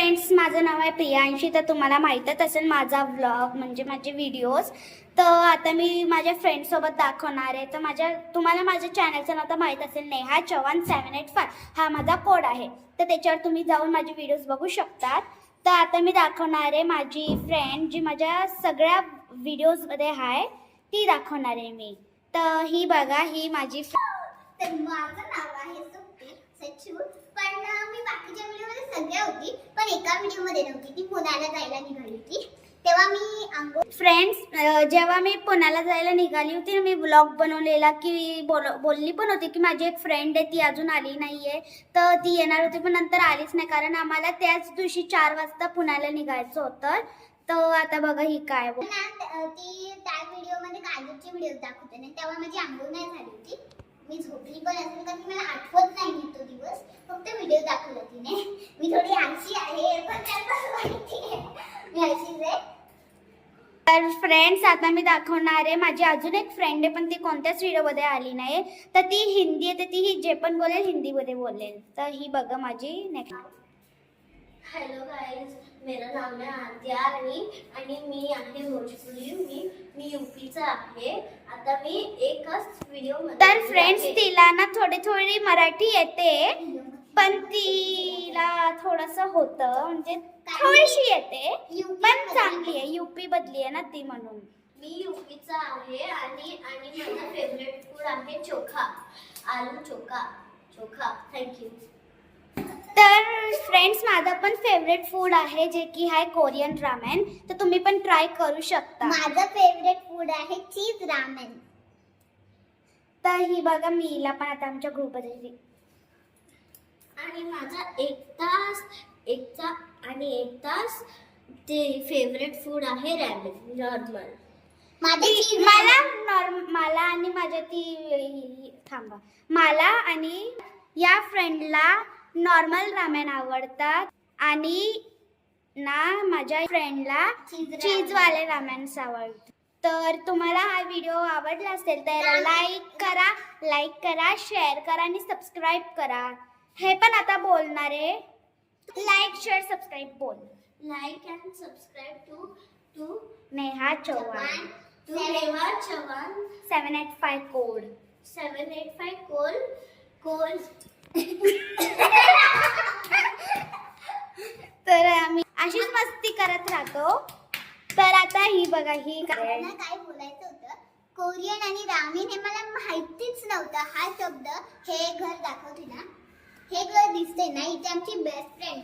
Friends, माझं नाव आहे प्रियांशी. तर तुम्हाला माहीतच असेल माझा व्लॉग म्हणजे माझे व्हिडिओज. तर आता मी माझ्या फ्रेंड्ससोबत दाखवणार आहे. तर तुम्हाला माझ्या चॅनलचं नाव तर माहीत असेल, नेहा चव्हाण 785 हा माझा कोड आहे. तर त्याच्यावर तुम्ही जाऊन माझे व्हिडिओज बघू शकतात. तर आता मी दाखवणार आहे माझी फ्रेंड जी माझ्या सगळ्या व्हिडिओजमध्ये आहे, ती दाखवणार आहे मी. तर ही बघा, ही माझी तर माझं नाव आहे सच्चू. पण मी बाकीच्या व्हिडिओमध्ये सगळ्या होती, पण एका व्हिडिओमध्ये नव्हती. ती पुण्याला जायला निघाली होती तेव्हा मी फ्रेंड्स, जेव्हा मी पुण्याला जायला निघाली होती, मी ब्लॉग बनवलेला की बोलली पण होती की माझी एक फ्रेंड आहे, ती अजून आली नाही आहे. तर ती येणार होती पण नंतर आलीच नाही, कारण आम्हाला त्याच दिवशी 4 वाजता पुण्याला निघायचं होतं. तर आता बघा ही काय ती त्या व्हिडिओमध्ये काजूची व्हिडिओ दाखवते ना, तेव्हा माझी आंघोळ नाही झाली होती. मी झोपली पण असेल कारण मला आठवत नाही तो दिवस. फक्त व्हिडिओ दाखवला तिने. मी थोडी आळशी आहे, पण त्याला माहिती आहे मी आळशीच आहे. तर फ्रेंड्स, आता मी दाखवणार आहे माझी अजून एक फ्रेंड आहे, पण ती कोणत्याच व्हिडिओमध्ये आली नाही. तर ती हिंदी आहे, तर ती जे पण बोलेल हिंदीमध्ये बोलेल. तर ही बघा माझी नेक्स्ट. हेलो गाइस, मेरा नाम है आद्या आणि मी आहे भोजपुरी. मी यूपीचा आहे. आता मी एकच व्हिडिओ तर फ्रेंड्स, तिला ना थोडी मराठी येते, पण तिला थोडंसं होतं, म्हणजे थोडीशी येते, पण चांगली आहे. यूपी बदली आहे ना ती, म्हणून. मी यूपीचा आहे आणि माझा फेवरेट फूड आहे चोखा, आलू चोखा. थँक्यू. तर फ्रेंड्स, माझा पण फेवरेट फूड आहे, जे की आहे कोरियन रामेन. तर तुम्ही पण ट्राय करू शकता. माझं फेवरेट फूड आहे चीज रामेन. तर ही बघा, मी हिला पण आता आमच्या ग्रुपमध्ये. आणि माझा एक तास ते फेवरेट फूड आहे रॅमेन नॉर्मल. मला आणि माझ्या थांबा, मला आणि या फ्रेंडला नॉर्मल रामेन आवडतात, आणि ना माझ्या फ्रेंडला चीजवाले रामेन्स आवडतात. तर तुम्हाला हा व्हिडिओ आवडला असेल तर लाईक करा, शेअर करा आणि सबस्क्राईब करा. हे पण आता बोलणार आहे, लाईक शेअर सबस्क्राईब बोल. Like and subscribe to Neha Chavan 785 code 785 कोल. तर आम्ही अशीच मस्ती करत राहतो. तर आता ही बघा, ही काय बोलायचं होतं, कोरियन आणि रामेन हे मला माहितीच नव्हतं. हा शब्द, हे घर दाखवते ना, हे घर दिसते ना, इथे आमची बेस्ट फ्रेंड